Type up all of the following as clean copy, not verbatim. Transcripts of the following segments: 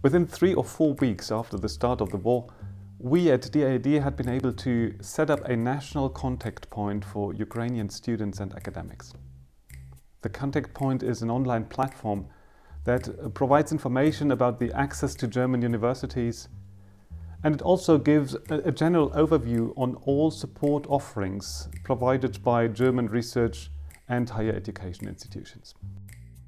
Within 3 or 4 weeks after the start of the war, we at DAAD had been able to set up a national contact point for Ukrainian students and academics. The contact point is an online platform that provides information about the access to German universities, and it also gives a general overview on all support offerings provided by German research and higher education institutions.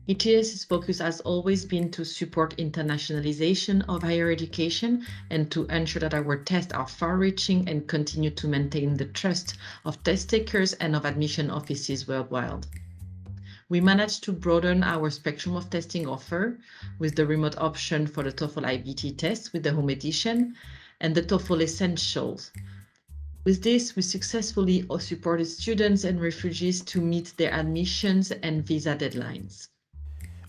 EACEA's focus has always been to support internationalization of higher education and to ensure that our tests are far-reaching and continue to maintain the trust of test takers and of admission offices worldwide. We managed to broaden our spectrum of testing offer with the remote option for the TOEFL IBT test with the home edition and the TOEFL Essentials. With this, we successfully supported students and refugees to meet their admissions and visa deadlines.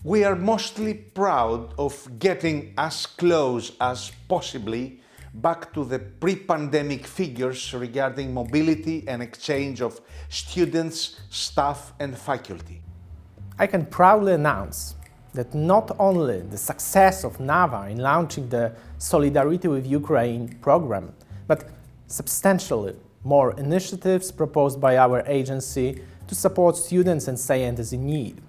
We are mostly proud of getting as close as possibly back to the pre-pandemic figures regarding mobility and exchange of students, staff and faculty. I can proudly announce that not only the success of NAVA in launching the Solidarity with Ukraine program, but substantially more initiatives proposed by our agency to support students and scientists in need.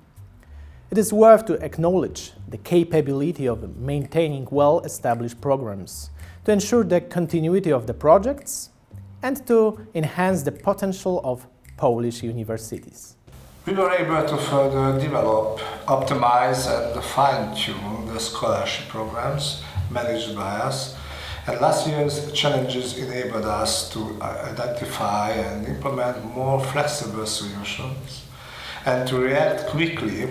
It is worth to acknowledge the capability of maintaining well-established programs to ensure the continuity of the projects and to enhance the potential of Polish universities. We were able to further develop, optimize and fine-tune the scholarship programs managed by us, and last year's challenges enabled us to identify and implement more flexible solutions and to react quickly,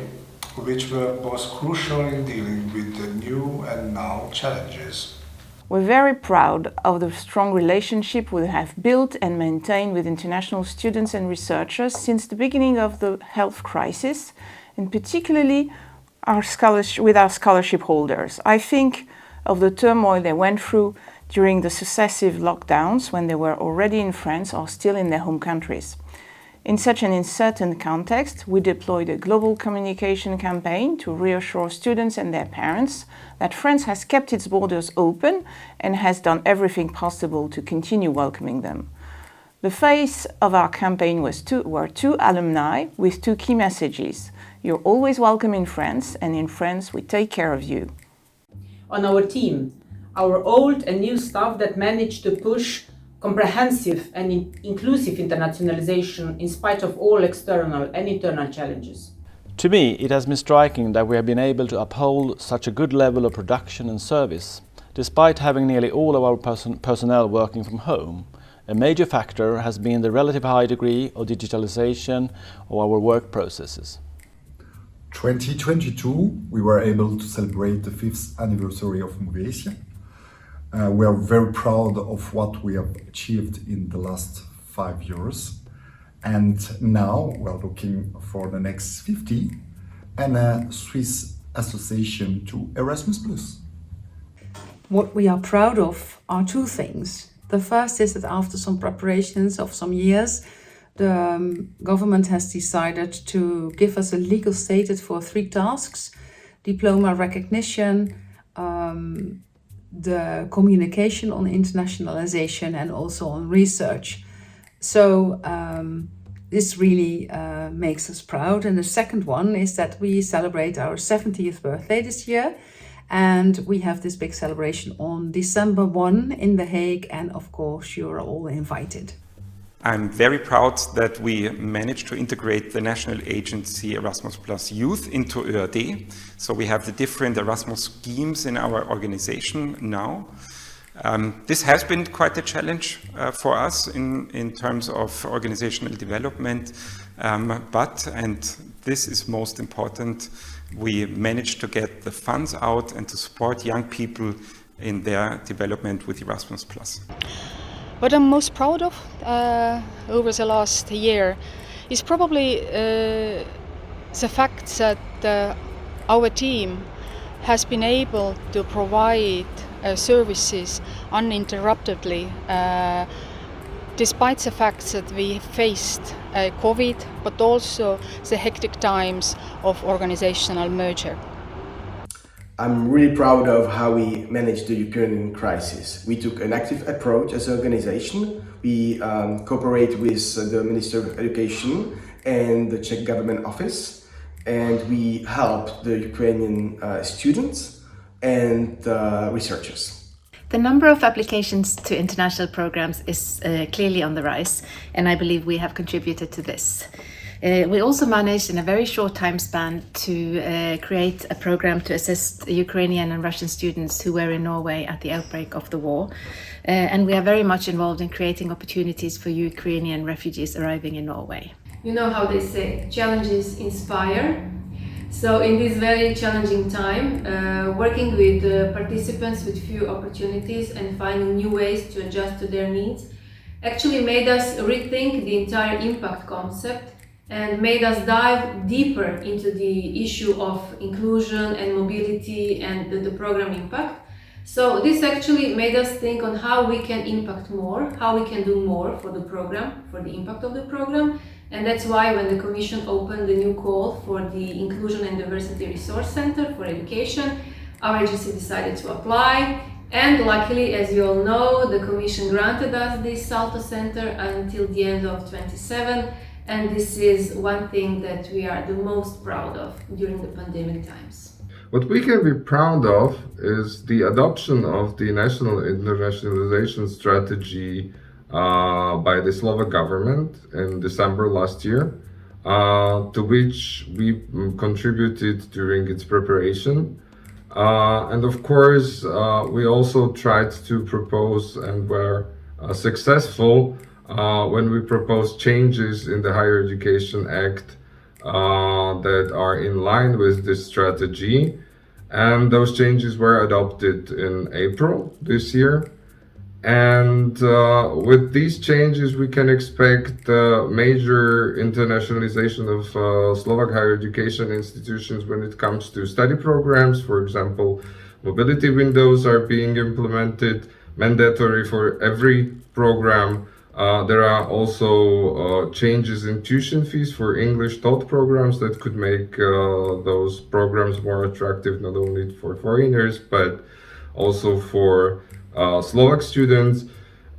which were both crucial in dealing with the new and now challenges. We're very proud of the strong relationship we have built and maintained with international students and researchers since the beginning of the health crisis, and particularly with our scholarship holders. I think of the turmoil they went through during the successive lockdowns when they were already in France or still in their home countries. In such an uncertain context, we deployed a global communication campaign to reassure students and their parents that France has kept its borders open and has done everything possible to continue welcoming them. The face of our campaign were 2 alumni with 2 key messages. You're always welcome in France, and in France we take care of you. On our team, our old and new staff that managed to push comprehensive and inclusive internationalization in spite of all external and internal challenges. To me, it has been striking that we have been able to uphold such a good level of production and service, despite having nearly all of our personnel working from home. A major factor has been the relative high degree of digitalization of our work processes. 2022, we were able to celebrate the 5th anniversary of EACEA. We are very proud of what we have achieved in the last 5 years. And now we're looking for the next 50 and a Swiss association to Erasmus+. What we are proud of are 2 things. The first is that after some preparations of some years, the government has decided to give us a legal status for 3 tasks: diploma recognition, the communication on internationalization and also on research. So this really makes us proud. And the second one is that we celebrate our 70th birthday this year, and we have this big celebration on December 1 in The Hague, and of course you're all invited. I'm very proud that we managed to integrate the national agency Erasmus Plus Youth into ÖAD. So we have the different Erasmus schemes in our organization now. This has been quite a challenge for us in terms of organizational development, but, and this is most important, we managed to get the funds out and to support young people in their development with Erasmus Plus. What I'm most proud of over the last year is probably the fact that our team has been able to provide services uninterruptedly despite the fact that we faced COVID, but also the hectic times of organizational merger. I'm really proud of how we managed the Ukrainian crisis. We took an active approach as an organization. We cooperate with the Minister of Education and the Czech government office, and we helped the Ukrainian students and researchers. The number of applications to international programs is clearly on the rise, and I believe we have contributed to this. We also managed in a very short time span to create a program to assist Ukrainian and Russian students who were in Norway at the outbreak of the war. And we are very much involved in creating opportunities for Ukrainian refugees arriving in Norway. You know how they say, challenges inspire. So in this very challenging time, working with participants with few opportunities and finding new ways to adjust to their needs actually made us rethink the entire impact concept and made us dive deeper into the issue of inclusion and mobility and the program impact. So this actually made us think on how we can impact more, how we can do more for the program, for the impact of the program. And that's why when the Commission opened the new call for the Inclusion and Diversity Resource Center for Education, our agency decided to apply. And luckily, as you all know, the Commission granted us this Salto Center until the end of 2027. And this is one thing that we are the most proud of during the pandemic times. What we can be proud of is the adoption of the National Internationalization Strategy by the Slovak government in December last year, to which we contributed during its preparation. And of course, we also tried to propose and were successful when we proposed changes in the Higher Education Act that are in line with this strategy. And those changes were adopted in April this year. And with these changes, we can expect major internationalization of Slovak higher education institutions when it comes to study programs. For example, mobility windows are being implemented, mandatory for every program. There are also changes in tuition fees for English taught programs that could make those programs more attractive, not only for foreigners, but also for Slovak students.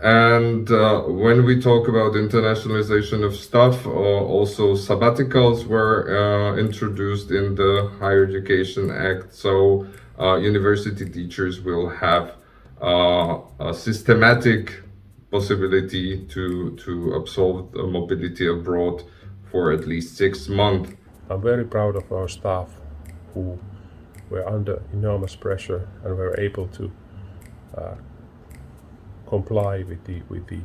And when we talk about internationalization of stuff, also sabbaticals were introduced in the Higher Education Act. So university teachers will have a systematic possibility to absolve mobility abroad for at least 6 months. I'm very proud of our staff who were under enormous pressure and were able to comply with the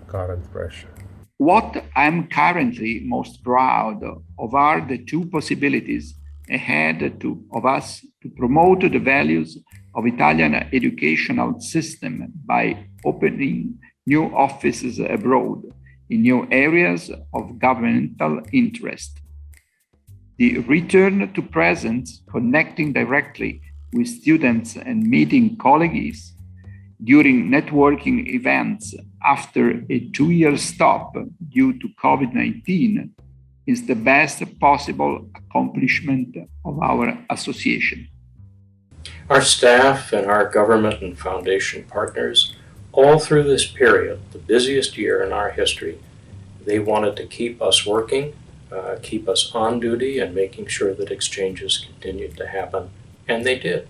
current pressure. What I'm currently most proud of are the two possibilities ahead of us to promote the values of Italian educational system by opening new offices abroad in new areas of governmental interest. The return to presence, connecting directly with students and meeting colleagues during networking events after a 2-year stop due to COVID-19 is the best possible accomplishment of our association. Our staff and our government and foundation partners, all through this period, the busiest year in our history, they wanted to keep us working, keep us on duty and making sure that exchanges continued to happen, and they did.